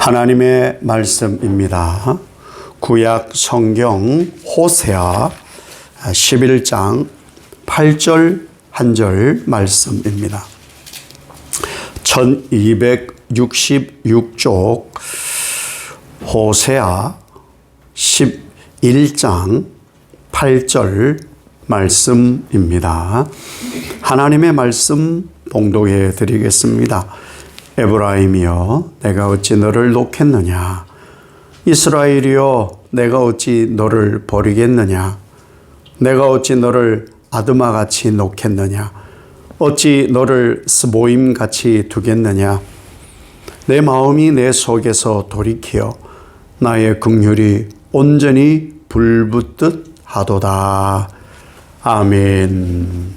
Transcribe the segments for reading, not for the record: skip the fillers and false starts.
하나님의 말씀입니다. 구약 성경 호세아 11장 8절 한 절 말씀입니다. 1266쪽 호세아 11장 8절 말씀입니다. 하나님의 말씀 봉독해 드리겠습니다. 에브라임이여 내가 어찌 너를 놓겠느냐, 이스라엘이여 내가 어찌 너를 버리겠느냐, 내가 어찌 너를 아드마같이 놓겠느냐, 어찌 너를 스보임같이 두겠느냐. 내 마음이 내 속에서 돌이켜 나의 긍휼이 온전히 불붙듯 하도다. 아멘.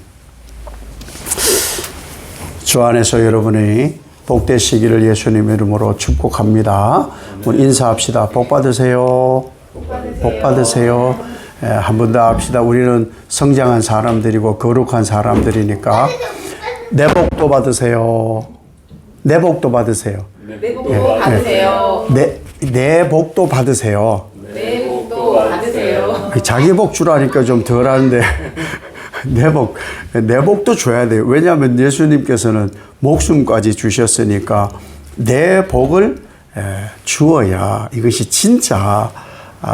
주 안에서 여러분이 복되시기를 예수님의 이름으로 축복합니다. 우리 인사합시다. 복 받으세요. 복 받으세요. 한 번 더 합시다. 우리는 성장한 사람들이고 거룩한 사람들이니까 내 복도 받으세요. 내 복도 받으세요. 내 복도 받으세요. 내 복도 받으세요. 내 복도 받으세요. 자기 복 주라니까 좀 덜하는데 내 복도 줘야 돼요. 왜냐하면 예수님께서는 목숨까지 주셨으니까 내 복을 주어야 이것이 진짜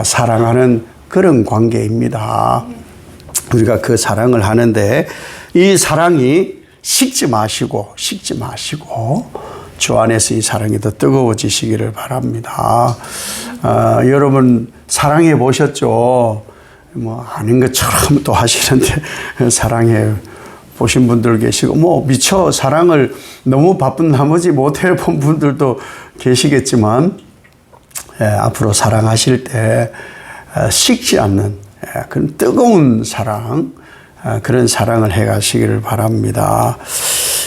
사랑하는 그런 관계입니다. 우리가 그 사랑을 하는데 이 사랑이 식지 마시고 주 안에서 이 사랑이 더 뜨거워지시기를 바랍니다. 여러분 사랑해 보셨죠? 뭐 아닌 것처럼 또 하시는데 사랑해 보신 분들 계시고 뭐 미처 사랑을 너무 바쁜 나머지 못 해본 분들도 계시겠지만 앞으로 사랑하실 때 식지 않는 그런 뜨거운 사랑, 그런 사랑을 해 가시기를 바랍니다.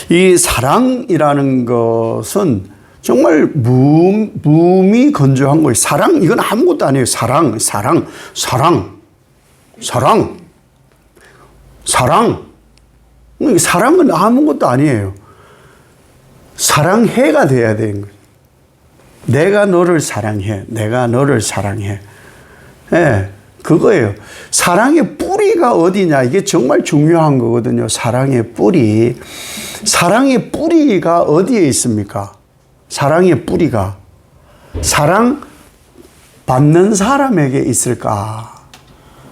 이 사랑이라는 것은 정말 무음이 건조한 거예요. 사랑, 이건 아무것도 아니에요. 사랑은 아무것도 아니에요. 사랑해가 돼야 되는 거예요. 내가 너를 사랑해. 그거예요. 사랑의 뿌리가 어디냐. 이게 정말 중요한 거거든요. 사랑의 뿌리가 어디에 있습니까? 사랑의 뿌리가 사랑 받는 사람에게 있을까?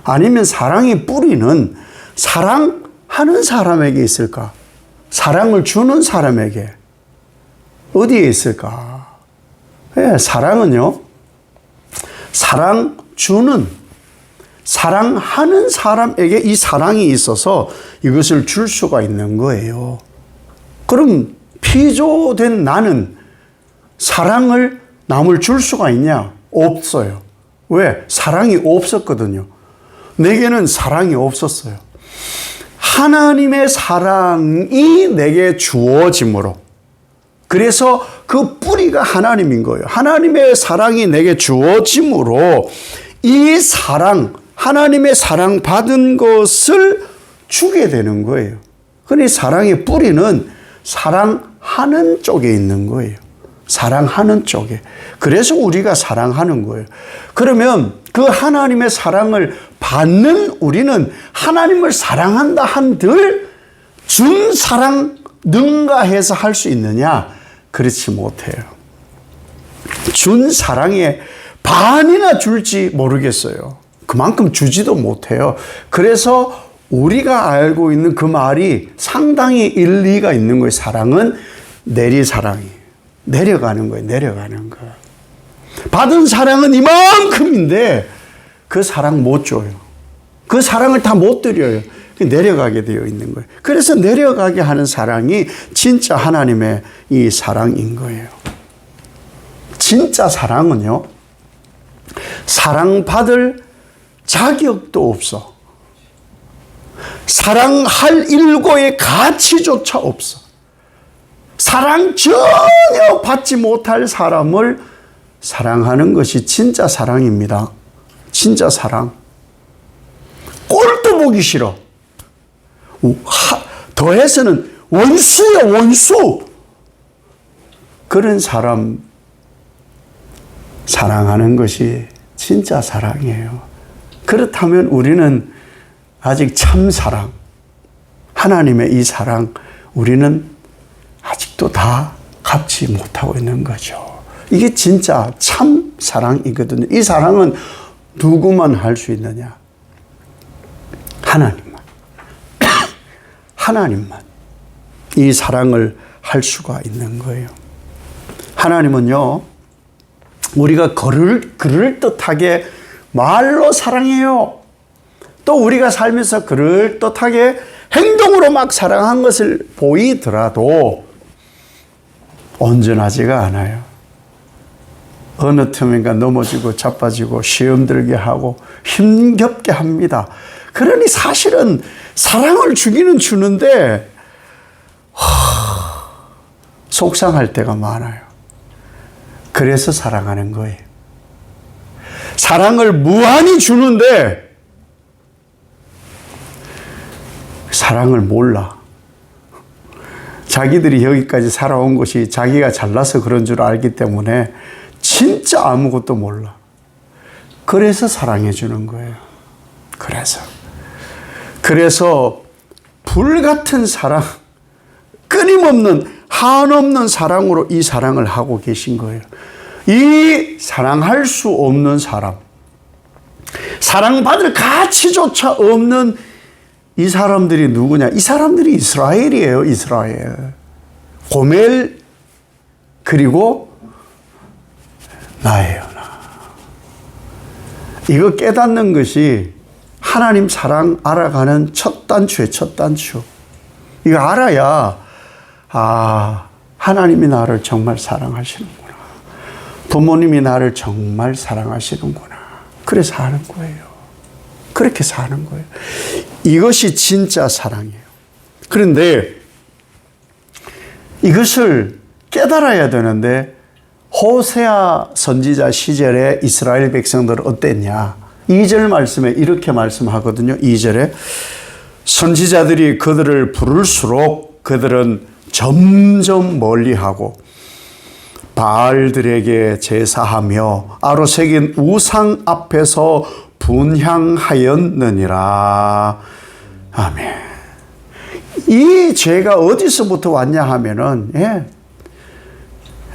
아니면 사랑의 뿌리는 사랑하는 사람에게 있을까? 사랑을 주는 사람에게 어디에 있을까? 사랑은요, 사랑하는 사람에게 이 사랑이 있어서 이것을 줄 수가 있는 거예요. 그럼 피조된 나는 사랑을 남을 줄 수가 있냐? 없어요. 왜? 사랑이 없었거든요. 내게는 사랑이 없었어요. 하나님의 사랑이 내게 주어짐으로, 그래서 그 뿌리가 하나님인 거예요. 하나님의 사랑이 내게 주어짐으로 이 사랑, 하나님의 사랑 받은 것을 주게 되는 거예요. 그러니 사랑의 뿌리는 사랑하는 쪽에 있는 거예요. 사랑하는 쪽에. 그래서 우리가 사랑하는 거예요. 그러면 그 하나님의 사랑을 받는 우리는 하나님을 사랑한다 한들 준 사랑 능가해서 할 수 있느냐? 그렇지 못해요. 준 사랑의 반이나 줄지 모르겠어요. 그만큼 주지도 못해요. 그래서 우리가 알고 있는 그 말이 상당히 일리가 있는 거예요. 사랑은 내리사랑이. 내려가는 거예요. 받은 사랑은 이만큼인데 그 사랑 못 줘요. 그 사랑을 다 못 드려요. 내려가게 되어 있는 거예요. 그래서 내려가게 하는 사랑이 진짜 하나님의 이 사랑인 거예요. 진짜 사랑은요, 사랑받을 자격도 없어. 사랑할 일고의 가치조차 없어. 사랑 전혀 받지 못할 사람을 사랑하는 것이 진짜 사랑입니다. 진짜 사랑. 꼴도 보기 싫어. 더해서는 원수야, 원수. 그런 사람 사랑하는 것이 진짜 사랑이에요. 그렇다면 우리는 아직 참 사랑, 하나님의 이 사랑, 우리는 아직도 다 갚지 못하고 있는 거죠. 이게 진짜 참 사랑이거든요. 이 사랑은 누구만 할 수 있느냐? 하나님만. 하나님만 이 사랑을 할 수가 있는 거예요. 하나님은요, 우리가 그럴듯하게 말로 사랑해요. 또 우리가 살면서 그럴듯하게 행동으로 막 사랑한 것을 보이더라도 온전하지가 않아요. 어느 틈인가 넘어지고 자빠지고 시험 들게 하고 힘겹게 합니다. 그러니 사실은 사랑을 주기는 주는데 속상할 때가 많아요. 그래서 사랑하는 거예요. 사랑을 무한히 주는데 사랑을 몰라. 자기들이 여기까지 살아온 것이 자기가 잘나서 그런 줄 알기 때문에 진짜 아무것도 몰라. 그래서 사랑해 주는 거예요. 그래서 불같은 사랑, 끊임없는 한없는 사랑으로 이 사랑을 하고 계신 거예요. 이 사랑할 수 없는 사람, 사랑받을 가치조차 없는 이 사람들이 누구냐? 이 사람들이 이스라엘이에요. 이스라엘. 고멜 그리고 나예요. 나. 이거 깨닫는 것이 하나님 사랑 알아가는 첫 단추예요. 첫 단추. 이거 알아야 하나님이 나를 정말 사랑하시는구나. 부모님이 나를 정말 사랑하시는구나. 그래서 사는 거예요. 그렇게 사는 거예요. 이것이 진짜 사랑이에요. 그런데 이것을 깨달아야 되는데 호세아 선지자 시절에 이스라엘 백성들은 어땠냐? 2절 말씀에 이렇게 말씀하거든요. 2절에 선지자들이 그들을 부를수록 그들은 점점 멀리하고 바알들에게 제사하며 아로 새긴 우상 앞에서 분향하였느니라. 아멘. 이 죄가 어디서부터 왔냐 하면은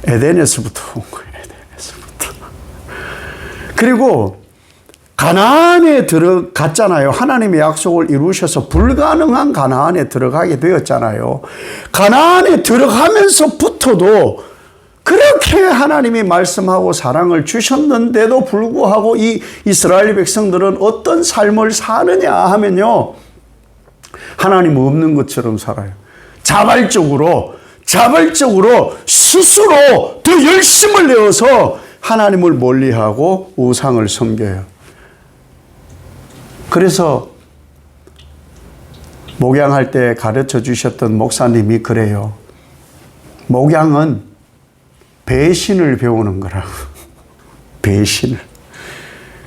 에덴에서부터 온 거예요. 에덴에서부터. 그리고 가나안에 들어갔잖아요. 하나님의 약속을 이루셔서 불가능한 가나안에 들어가게 되었잖아요. 가나안에 들어가면서부터도 그렇게 하나님이 말씀하고 사랑을 주셨는데도 불구하고 이 이스라엘 백성들은 어떤 삶을 사느냐 하면요, 하나님 없는 것처럼 살아요. 자발적으로 스스로 더 열심을 내어서 하나님을 멀리하고 우상을 섬겨요. 그래서 목양할 때 가르쳐 주셨던 목사님이 그래요. 목양은 배신을 배우는 거라고. 배신을.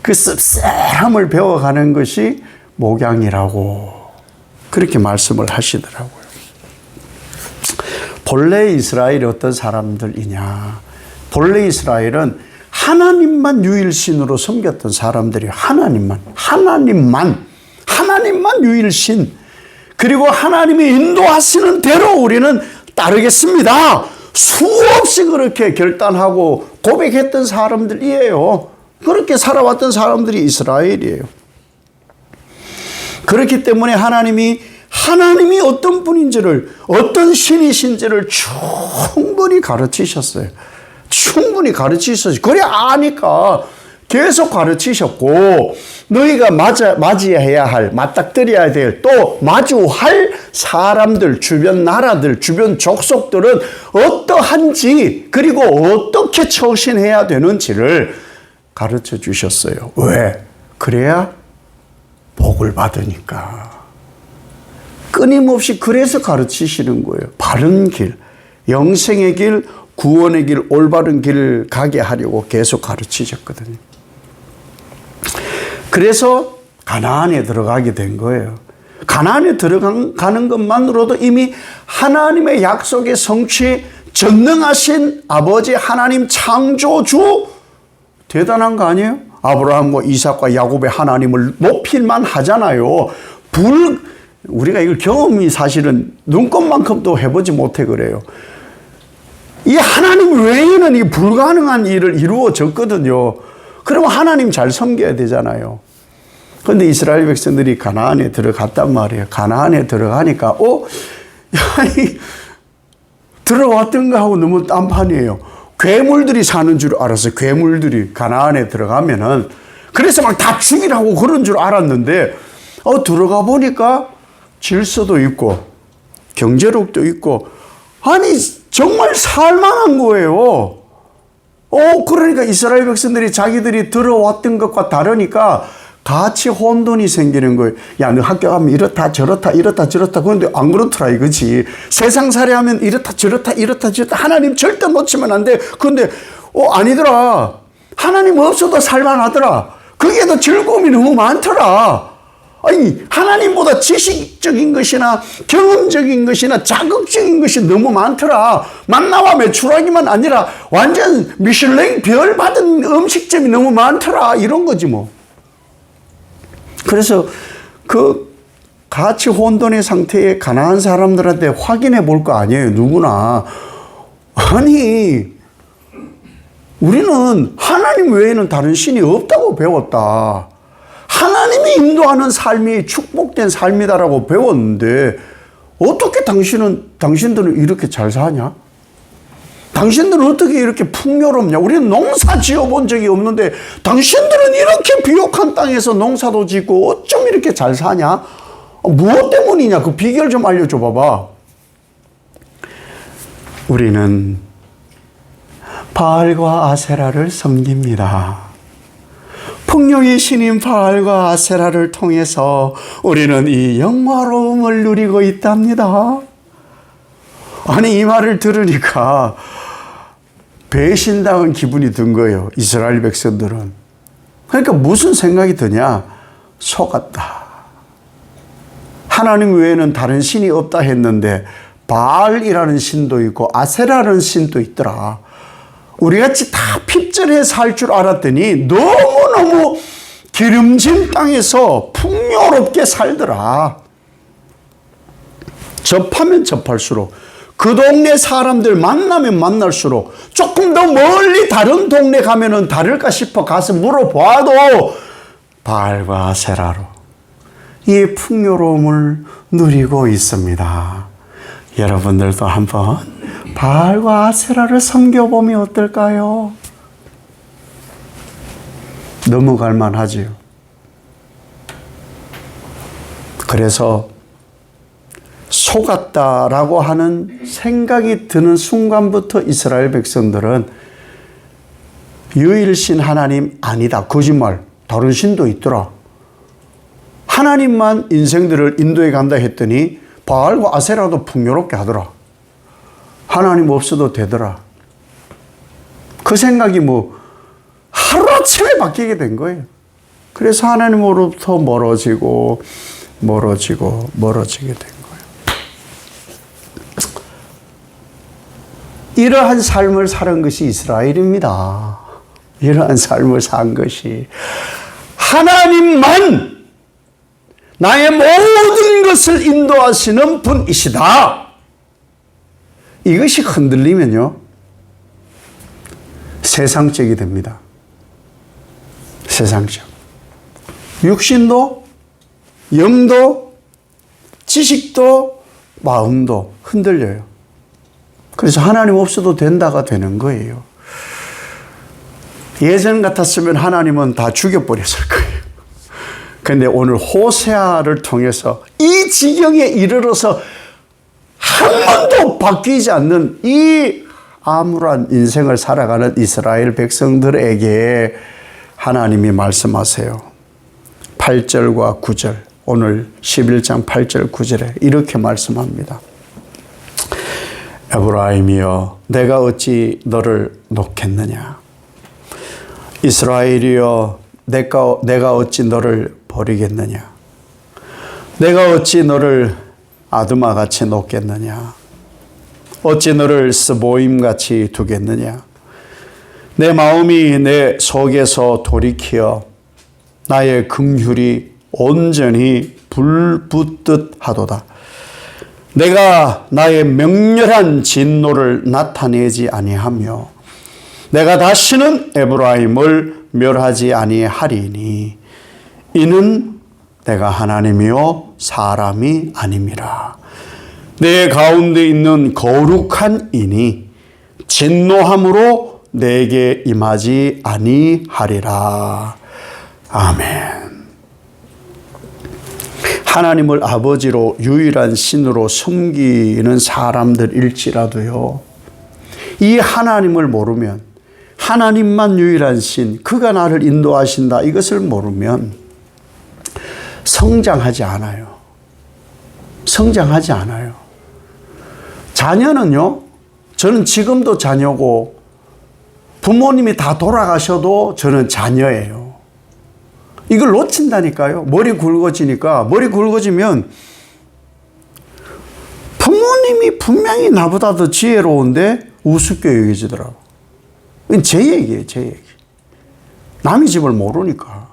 그 씁쓸함을 배워가는 것이 목양이라고 그렇게 말씀을 하시더라고요. 본래 이스라엘이 어떤 사람들이냐. 본래 이스라엘은 하나님만 유일신으로 섬겼던 사람들이에요. 하나님만 유일신. 그리고 하나님이 인도하시는 대로 우리는 따르겠습니다. 수없이 그렇게 결단하고 고백했던 사람들이에요. 그렇게 살아왔던 사람들이 이스라엘이에요. 그렇기 때문에 하나님이 어떤 분인지를, 어떤 신이신지를 충분히 가르치셨어요. 충분히 가르치셨어요. 그래 아니까 계속 가르치셨고, 너희가 맞이해야 할, 맞닥뜨려야 될, 또 마주할 사람들, 주변 나라들, 주변 족속들은 어떠한지, 그리고 어떻게 처신해야 되는지를 가르쳐 주셨어요. 왜? 그래야 복을 받으니까. 끊임없이 그래서 가르치시는 거예요. 바른 길, 영생의 길, 구원의 길, 올바른 길을 가게 하려고 계속 가르치셨거든요. 그래서 가나안에 들어가게 된 거예요. 가나안에 들어가는 것만으로도 이미 하나님의 약속의 성취, 전능하신 아버지 하나님 창조주 대단한 거 아니에요? 아브라함과 이삭과 야곱의 하나님을 높일만 하잖아요. 우리가 이걸 경험이 사실은 눈꽃만큼도 해보지 못해 그래요. 이 하나님 외에는 이 불가능한 일을 이루어졌거든요. 그러면 하나님 잘 섬겨야 되잖아요. 그런데 이스라엘 백성들이 가나안에 들어갔단 말이에요. 가나안에 들어가니까 들어왔던가 하고 너무 딴판이에요. 괴물들이 사는 줄 알았어요. 괴물들이 가나안에 들어가면은 그래서 막 다 죽이라고 그런 줄 알았는데 들어가 보니까 질서도 있고 경제력도 있고 아니 정말 살만한 거예요. 그러니까 이스라엘 백성들이 자기들이 들어왔던 것과 다르니까 같이 혼돈이 생기는 거예요. 야, 너 학교 가면 이렇다 저렇다 이렇다 저렇다. 그런데 안 그렇더라 이거지. 세상 살이하면 이렇다 저렇다 이렇다 저렇다. 하나님 절대 놓치면 안 돼. 그런데 아니더라. 하나님 없어도 살만하더라. 그게 더 즐거움이 너무 많더라. 아니 하나님보다 지식적인 것이나 경험적인 것이나 자극적인 것이 너무 많더라. 만나와 메추라기만 아니라 완전 미슐랭 별 받은 음식점이 너무 많더라. 이런 거지 뭐. 그래서 같이 혼돈의 상태에 가난한 사람들한테 확인해 볼 거 아니에요. 누구나. 아니 우리는 하나님 외에는 다른 신이 없다고 배웠다. 하나님이 인도하는 삶이 축복된 삶이다라고 배웠는데 어떻게 당신들은 이렇게 잘 사냐? 당신들은 어떻게 이렇게 풍요롭냐? 우리는 농사 지어본 적이 없는데 당신들은 이렇게 비옥한 땅에서 농사도 짓고 어쩜 이렇게 잘 사냐? 무엇 때문이냐? 그 비결 좀 알려줘 봐봐. 우리는 바알과 아세라를 섬깁니다. 풍요의 신인 바알과 아세라를 통해서 우리는 이 영화로움을 누리고 있답니다. 아니 이 말을 들으니까 배신당한 기분이 든 거예요. 이스라엘 백성들은. 그러니까 무슨 생각이 드냐? 속았다. 하나님 외에는 다른 신이 없다 했는데 바알이라는 신도 있고 아세라라는 신도 있더라. 우리같이 다 핍절해 살 줄 알았더니 너무너무 기름진 땅에서 풍요롭게 살더라. 접하면 접할수록 그 동네 사람들 만나면 만날수록 조금 더 멀리 다른 동네 가면은 다를까 싶어 가서 물어봐도 바알과 아세라로 이 풍요로움을 누리고 있습니다. 여러분들도 한번 바알과 아세라를 섬겨보면 어떨까요? 넘어갈 만하지요. 그래서 속았다라고 하는 생각이 드는 순간부터 이스라엘 백성들은 유일신 하나님 아니다. 거짓말. 다른 신도 있더라. 하나님만 인생들을 인도해 간다 했더니 바알과 아세라도 풍요롭게 하더라. 하나님 없어도 되더라. 그 생각이 하루아침에 바뀌게 된 거예요. 그래서 하나님으로부터 멀어지게 된 거예요. 이러한 삶을 사는 것이 이스라엘입니다. 이러한 삶을 산 것이 하나님만 나의 모든 것을 인도하시는 분이시다. 이것이 흔들리면요, 세상적이 됩니다. 세상적. 육신도, 영도, 지식도, 마음도 흔들려요. 그래서 하나님 없어도 된다가 되는 거예요. 예전 같았으면 하나님은 다 죽여버렸을 거예요. 그런데 오늘 호세아를 통해서 이 지경에 이르러서 한 번도 바뀌지 않는 이 암울한 인생을 살아가는 이스라엘 백성들에게 하나님이 말씀하세요. 8절과 9절, 오늘 11장 8절 9절에 이렇게 말씀합니다. 에브라임이여, 내가 어찌 너를 놓겠느냐? 이스라엘이여, 내가 어찌 너를 버리겠느냐? 내가 어찌 너를 아드마같이 놓겠느냐? 어찌 너를 스보임같이 두겠느냐? 내 마음이 내 속에서 돌이키어 나의 긍휼이 온전히 불붙듯 하도다. 내가 나의 맹렬한 진노를 나타내지 아니하며 내가 다시는 에브라임을 멸하지 아니하리니 이는 내가 하나님이요 사람이 아님이라. 내 가운데 있는 거룩한 이니 진노함으로 내게 임하지 아니하리라. 아멘. 하나님을 아버지로 유일한 신으로 섬기는 사람들일지라도요, 이 하나님을 모르면, 하나님만 유일한 신, 그가 나를 인도하신다, 이것을 모르면 성장하지 않아요. 성장하지 않아요. 자녀는요, 저는 지금도 자녀고 부모님이 다 돌아가셔도 저는 자녀예요. 이걸 놓친다니까요. 머리 굵어지니까. 머리 굵어지면 부모님이 분명히 나보다 더 지혜로운데 우습게 여겨지더라고. 이건 제 얘기예요, 제 얘기. 남의 집을 모르니까.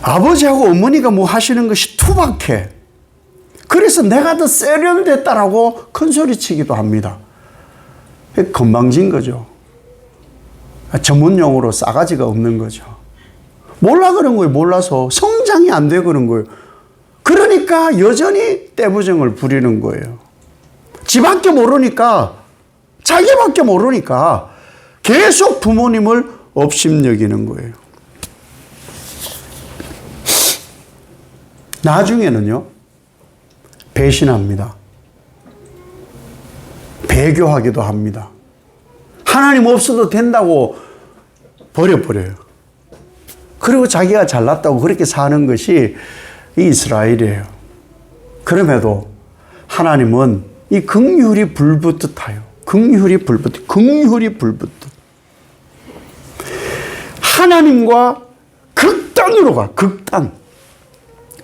아버지하고 어머니가 뭐 하시는 것이 투박해. 그래서 내가 더 세련됐다라고 큰소리 치기도 합니다. 건방진 거죠. 전문용어로 싸가지가 없는 거죠. 몰라 그런 거예요. 몰라서 성장이 안 돼 그런 거예요. 그러니까 여전히 떼부정을 부리는 거예요. 지밖에 모르니까, 자기밖에 모르니까 계속 부모님을 업심여기는 거예요. 나중에는요, 배신합니다. 배교하기도 합니다. 하나님 없어도 된다고 버려버려요. 그리고 자기가 잘났다고 그렇게 사는 것이 이스라엘이에요. 그럼에도 하나님은 이 긍휼이 불붙듯하여, 긍휼이 불붙듯. 하나님과 극단으로 가, 극단.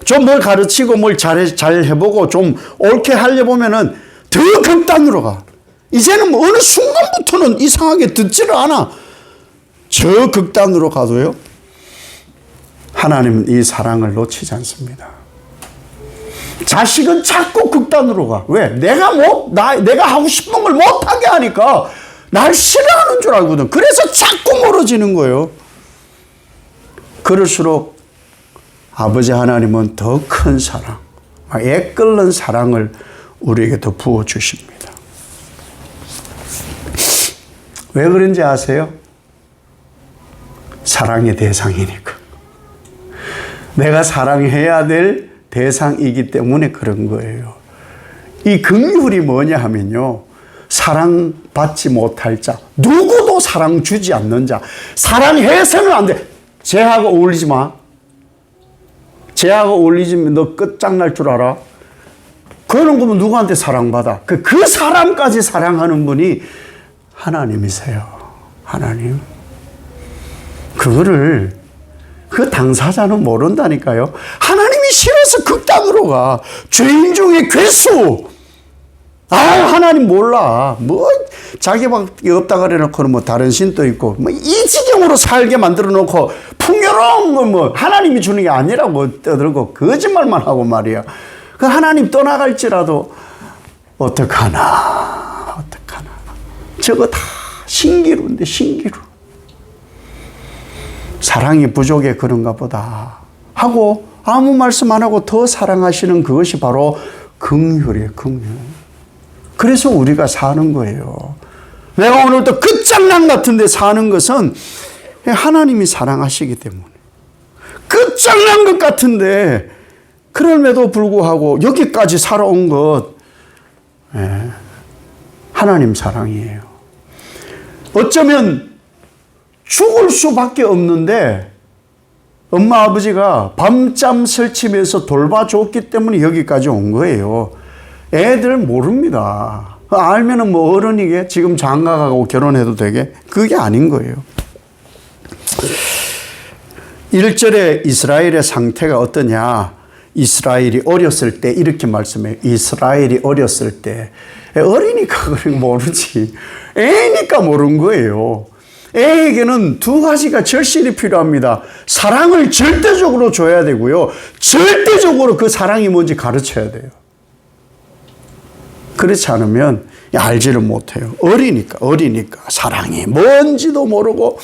좀 뭘 가르치고 뭘 잘 해보고 좀 옳게 하려보면은 더 극단으로 가. 이제는 어느 순간부터는 이상하게 듣지를 않아. 저 극단으로 가도요, 하나님은 이 사랑을 놓치지 않습니다. 자식은 자꾸 극단으로 가. 왜? 내가 하고 싶은 걸 못하게 하니까 날 싫어하는 줄 알거든. 그래서 자꾸 멀어지는 거예요. 그럴수록 아버지 하나님은 더 큰 사랑, 애끓는 사랑을 우리에게 더 부어주십니다. 왜 그런지 아세요? 사랑의 대상이니까. 내가 사랑해야 될 대상이기 때문에 그런 거예요. 이 긍휼이 뭐냐 하면요, 사랑받지 못할 자, 누구도 사랑 주지 않는 자, 사랑해서는 안 돼. 쟤하고 어울리지 마. 쟤하고 어울리지면 너 끝장날 줄 알아? 그러는 거면 누구한테 사랑받아? 그 사람까지 사랑하는 분이 하나님이세요. 하나님. 그거를 그 당사자는 모른다니까요. 하나님이 싫어서 극단으로 가. 죄인 중에 괴수. 하나님 몰라. 뭐 자기밖에 없다 그래놓고는 뭐 다른 신도 있고 뭐 이 지경으로 살게 만들어 놓고 풍요로운 거 뭐 하나님이 주는 게 아니라고 떠들고 거짓말만 하고 말이야. 그 하나님 떠나갈지라도 어떡하나. 저거 다 신기루인데, 신기루. 사랑이 부족해 그런가 보다 하고 아무 말씀 안 하고 더 사랑하시는 그것이 바로 긍휼이에요, 긍휼. 그래서 우리가 사는 거예요. 내가 오늘도 끝장난 같은 데 사는 것은 하나님이 사랑하시기 때문에. 끝장난 것 같은데 그럼에도 불구하고 여기까지 살아온 것, 하나님 사랑이에요. 어쩌면 죽을 수밖에 없는데 엄마 아버지가 밤잠 설치면서 돌봐줬기 때문에 여기까지 온 거예요. 애들 모릅니다. 알면은 뭐 어른이게 지금 장가가고 결혼해도 되게? 그게 아닌 거예요. 1절에 이스라엘의 상태가 어떠냐? 이스라엘이 어렸을 때 이렇게 말씀해요. 이스라엘이 어렸을 때. 어리니까 그런 모르지. 애니까 모르는 거예요. 애에게는 두 가지가 절실히 필요합니다. 사랑을 절대적으로 줘야 되고요. 절대적으로 그 사랑이 뭔지 가르쳐야 돼요. 그렇지 않으면 알지를 못해요. 어리니까. 사랑이 뭔지도 모르고,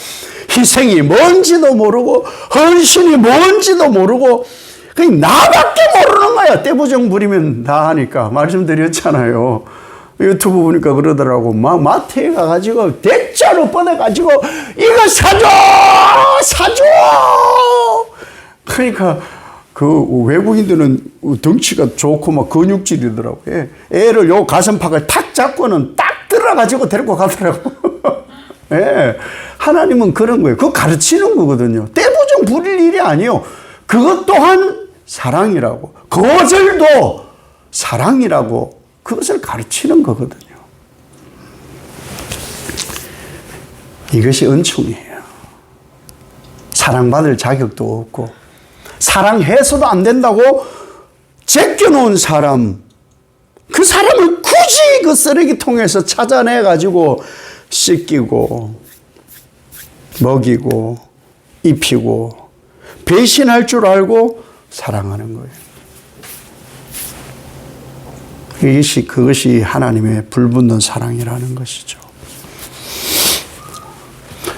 희생이 뭔지도 모르고, 헌신이 뭔지도 모르고, 그냥 나밖에 모르는 거야. 떼부정 부리면 다 하니까. 말씀드렸잖아요. 유튜브 보니까 그러더라고. 막 마트에 가가지고 대자로 뻗어가지고 이거 사줘! 그러니까 그 외국인들은 덩치가 좋고 막 근육질이더라고. 애를 요 가슴팍을 탁 잡고는 딱 들어가지고 데리고 가더라고. 예. 하나님은 그런 거예요. 그거 가르치는 거거든요. 떼부정 부릴 일이 아니에요. 그것 또한 사랑이라고. 거절도 사랑이라고. 그것을 가르치는 거거든요. 이것이 은총이에요. 사랑받을 자격도 없고, 사랑해서도 안 된다고 제껴놓은 사람, 그 사람을 굳이 그 쓰레기통에서 찾아내가지고 씻기고, 먹이고, 입히고, 배신할 줄 알고 사랑하는 거예요. 그것이 하나님의 불붙는 사랑이라는 것이죠.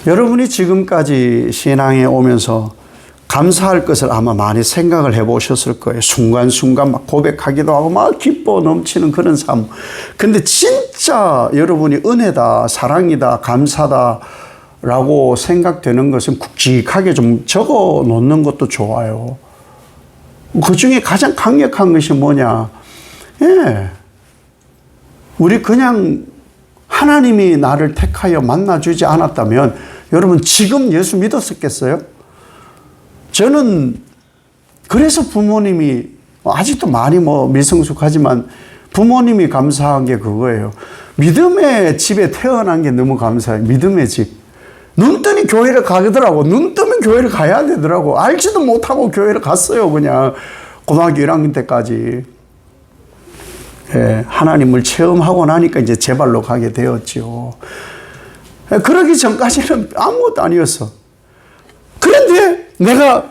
여러분이 지금까지 신앙에 오면서 감사할 것을 아마 많이 생각을 해보셨을 거예요. 순간순간 막 고백하기도 하고 막 기뻐 넘치는 그런 삶. 근데 진짜 여러분이 은혜다, 사랑이다, 감사다 라고 생각되는 것은 굵직하게 좀 적어 놓는 것도 좋아요. 그 중에 가장 강력한 것이 뭐냐? 예. 우리 그냥 하나님이 나를 택하여 만나주지 않았다면 여러분 지금 예수 믿었었겠어요? 저는 그래서 부모님이 아직도 많이 미성숙하지만 부모님이 감사한 게 그거예요. 믿음의 집에 태어난 게 너무 감사해요. 믿음의 집. 눈 뜨니 교회를 가더라고. 눈 뜨면 교회를 가야 되더라고. 알지도 못하고 교회를 갔어요. 그냥 고등학교 1학년 때까지. 예, 하나님을 체험하고 나니까 이제 제 발로 가게 되었죠. 예, 그러기 전까지는 아무것도 아니었어. 그런데 내가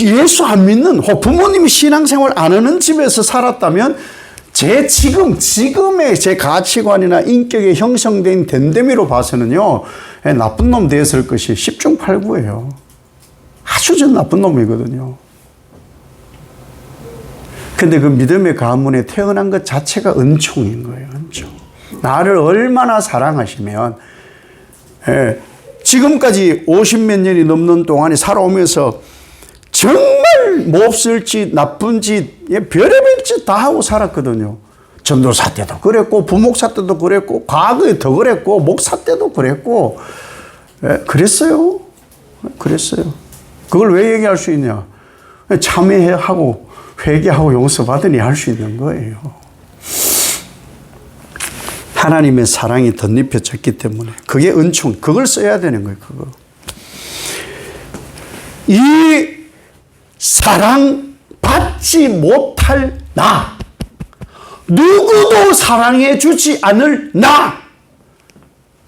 예수 안 믿는, 부모님이 신앙생활 안 하는 집에서 살았다면 제 지금의 제 가치관이나 인격에 형성된 됨됨이로 봐서는요, 예, 나쁜 놈 되었을 것이 10중 8구예요. 아주 전 나쁜 놈이거든요. 근데 그 믿음의 가문에 태어난 것 자체가 은총인 거예요. 은총. 나를 얼마나 사랑하시면, 예, 지금까지 50몇 년이 넘는 동안에 살아오면서 정말 몹쓸 짓, 나쁜 짓, 별의별 짓 다 하고 살았거든요. 전도사 때도 그랬고, 부목사 때도 그랬고, 과거에 더 그랬고, 목사 때도 그랬고, 예, 그랬어요. 그걸 왜 얘기할 수 있냐? 참회하고, 회개하고 용서받으니 할 수 있는 거예요. 하나님의 사랑이 덧입혀졌기 때문에 그게 은총, 그걸 써야 되는 거예요. 그거. 이 사랑 받지 못할 나, 누구도 사랑해 주지 않을 나.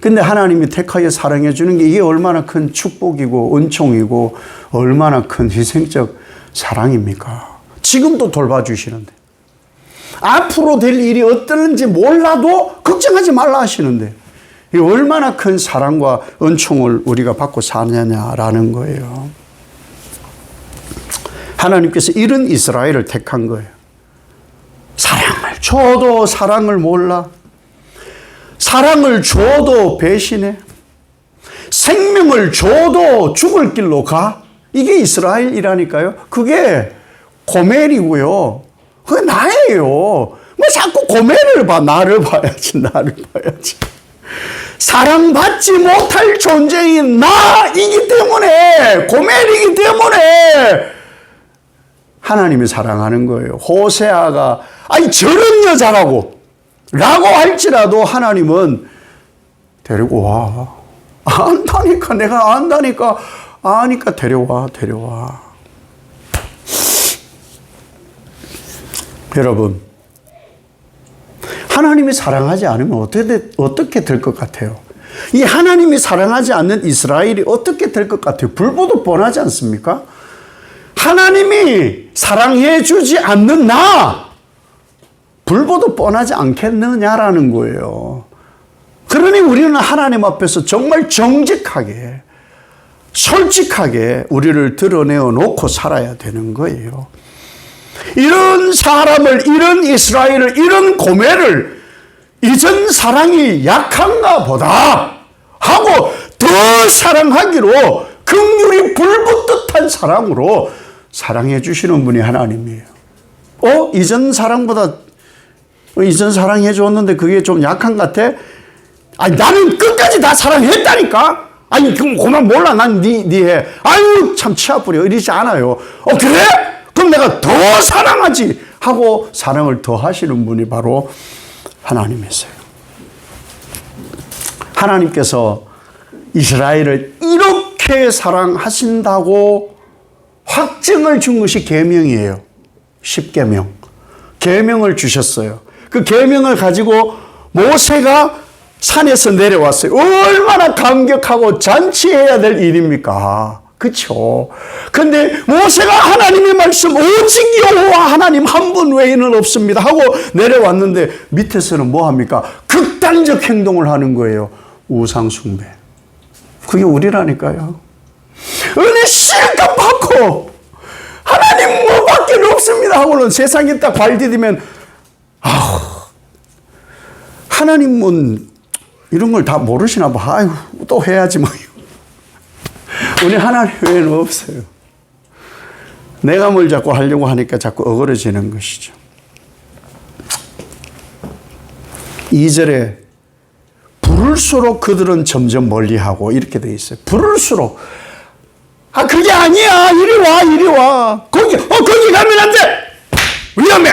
근데 하나님이 택하여 사랑해 주는 게 이게 얼마나 큰 축복이고 은총이고 얼마나 큰 희생적 사랑입니까? 지금도 돌봐주시는데, 앞으로 될 일이 어떨는지 몰라도 걱정하지 말라 하시는데, 이 얼마나 큰 사랑과 은총을 우리가 받고 사느냐라는 거예요. 하나님께서 이런 이스라엘을 택한 거예요. 사랑을 줘도 사랑을 몰라, 사랑을 줘도 배신해, 생명을 줘도 죽을 길로 가. 이게 이스라엘이라니까요. 그게 고멜이고요. 그게 나예요. 뭐 자꾸 고멜을 봐. 나를 봐야지. 사랑받지 못할 존재인 나이기 때문에, 고멜이기 때문에 하나님이 사랑하는 거예요. 호세아가 아니 저런 여자라고 라고 할지라도 하나님은 데리고 와. 안다니까, 내가 안다니까, 아니까 데려와. 여러분, 하나님이 사랑하지 않으면 어떻게 될 것 같아요? 이 하나님이 사랑하지 않는 이스라엘이 어떻게 될 것 같아요? 불보듯 뻔하지 않습니까? 하나님이 사랑해 주지 않는 나, 불보듯 뻔하지 않겠느냐라는 거예요. 그러니 우리는 하나님 앞에서 정말 정직하게, 솔직하게 우리를 드러내어 놓고 살아야 되는 거예요. 이런 사람을, 이런 이스라엘을, 이런 고멜을 이전 사랑이 약한가 보다 하고 더 사랑하기로 긍휼이 불붙듯한 사랑으로 사랑해 주시는 분이 하나님이에요. 이전 사랑보다 이전 사랑해 줬는데 그게 좀 약한 것 같아? 아니, 나는 끝까지 다 사랑했다니까? 아니, 그만 몰라. 난 네 해. 아유, 참 치아뿌려. 이러지 않아요. 그래? 그럼 내가 더 사랑하지. 하고 사랑을 더 하시는 분이 바로 하나님이세요. 하나님께서 이스라엘을 이렇게 사랑하신다고 확증을 준 것이 계명이에요. 10계명. 계명을 주셨어요. 그 계명을 가지고 모세가 산에서 내려왔어요. 얼마나 감격하고 잔치해야 될 일입니까? 그렇죠. 근데 모세가 하나님의 말씀 오직 여호와 하나님 한 분 외에는 없습니다 하고 내려왔는데 밑에서는 뭐 합니까? 극단적 행동을 하는 거예요. 우상 숭배. 그게 우리라니까요. 은혜 실컷 받고 하나님 뭐밖에 없습니다 하고는 세상에 딱 발디디면 하나님은 이런 걸 다 모르시나 봐. 아유, 또 해야지 뭐. 우리 하나님 외에는 없어요. 내가 뭘 자꾸 하려고 하니까 자꾸 어그러지는 것이죠. 2절에 부를수록 그들은 점점 멀리하고 이렇게 돼 있어요. 부를수록. 그게 아니야. 이리 와. 거기 가면 안 돼. 위험해.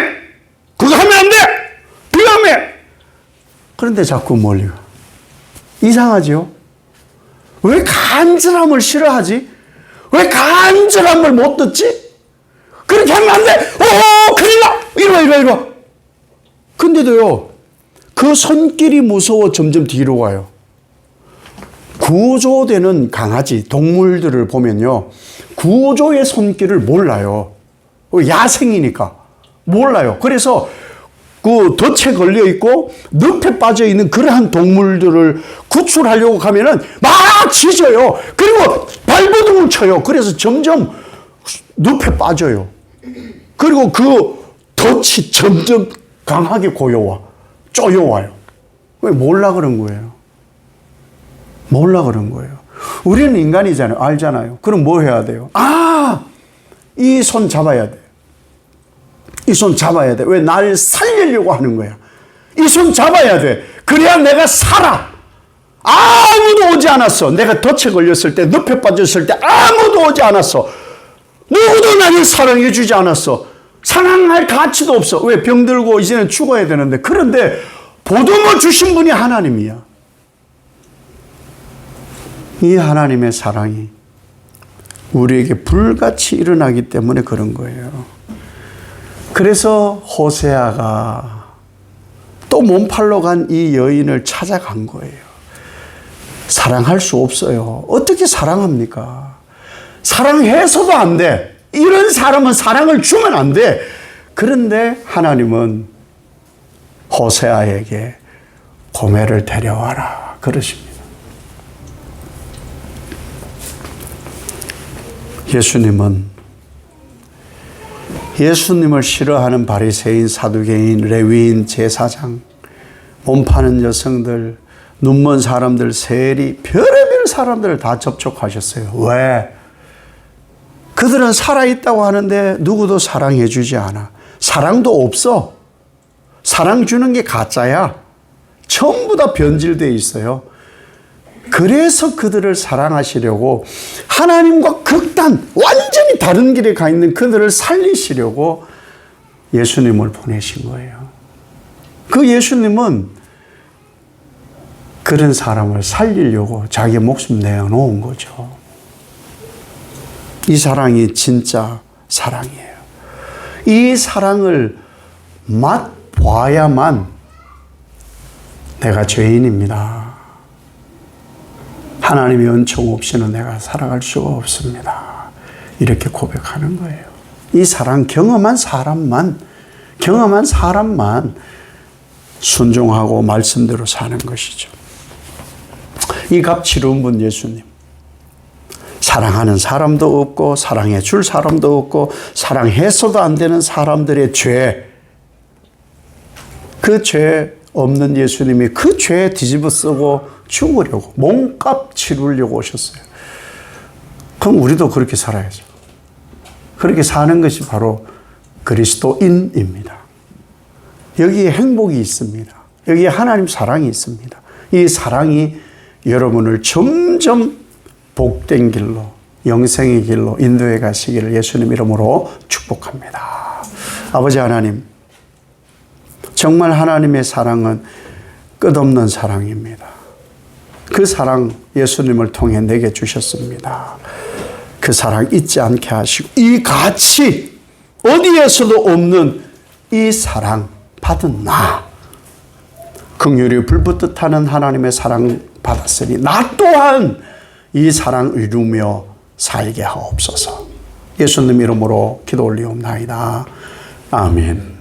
그거 하면 안 돼. 위험해. 그런데 자꾸 멀리 가. 이상하죠? 왜 간절함을 싫어하지? 왜 간절함을 못 듣지? 그렇게 하면 안 돼! 큰일 나! 이리 와. 근데도요, 그 손길이 무서워 점점 뒤로 가요. 구조되는 강아지, 동물들을 보면요, 구조의 손길을 몰라요. 야생이니까. 몰라요. 그래서 그 덫에 걸려 있고 늪에 빠져 있는 그러한 동물들을 구출하려고 하면은 막 짖어요. 그리고 발버둥을 쳐요. 그래서 점점 늪에 빠져요. 그리고 그 덫이 점점 강하게 쪼여와요. 왜 몰라 그런 거예요? 몰라 그런 거예요. 우리는 인간이잖아요. 알잖아요. 그럼 뭐 해야 돼요? 이 손 잡아야 돼. 이 손 잡아야 돼. 왜? 날 살리려고 하는 거야. 이 손 잡아야 돼. 그래야 내가 살아. 아무도 오지 않았어. 내가 덫에 걸렸을 때, 늪에 빠졌을 때 아무도 오지 않았어. 누구도 나를 사랑해 주지 않았어. 사랑할 가치도 없어. 왜? 병들고 이제는 죽어야 되는데. 그런데 보듬어 주신 분이 하나님이야. 이 하나님의 사랑이 우리에게 불같이 일어나기 때문에 그런 거예요. 그래서 호세아가 또 몸팔러 간 이 여인을 찾아간 거예요. 사랑할 수 없어요. 어떻게 사랑합니까? 사랑해서도 안 돼. 이런 사람은 사랑을 주면 안 돼. 그런데 하나님은 호세아에게 고멜을 데려와라 그러십니다. 예수님을 싫어하는 바리새인, 사두개인, 레위인, 제사장, 몸 파는 여성들, 눈먼 사람들, 세리, 별의별 사람들을 다 접촉하셨어요. 왜? 그들은 살아있다고 하는데 누구도 사랑해 주지 않아. 사랑도 없어. 사랑 주는 게 가짜야. 전부 다 변질되어 있어요. 그래서 그들을 사랑하시려고 하나님과 완전히 다른 길에 가 있는 그들을 살리시려고 예수님을 보내신 거예요. 그 예수님은 그런 사람을 살리려고 자기 목숨 내어놓은 거죠. 이 사랑이 진짜 사랑이에요. 이 사랑을 맛봐야만 내가 죄인입니다. 하나님의 은총 없이는 내가 살아갈 수가 없습니다. 이렇게 고백하는 거예요. 이 사랑 경험한 사람만 순종하고 말씀대로 사는 것이죠. 이 값지른 분 예수님. 사랑하는 사람도 없고 사랑해 줄 사람도 없고 사랑해서도 안 되는 사람들의 죄, 그 죄 없는 예수님이 그 죄 뒤집어 쓰고 죽으려고 몸값 치르려고 오셨어요. 그럼 우리도 그렇게 살아야죠. 그렇게 사는 것이 바로 그리스도인입니다. 여기에 행복이 있습니다. 여기에 하나님 사랑이 있습니다. 이 사랑이 여러분을 점점 복된 길로, 영생의 길로 인도해 가시기를 예수님 이름으로 축복합니다. 아버지 하나님, 정말 하나님의 사랑은 끝없는 사랑입니다. 그 사랑 예수님을 통해 내게 주셨습니다. 그 사랑 잊지 않게 하시고 이 가치 어디에서도 없는 이 사랑 받은 나, 긍휼이 불붙듯 하는 하나님의 사랑 받았으니 나 또한 이 사랑 이루며 살게 하옵소서. 예수님 이름으로 기도 올리옵나이다. 아멘.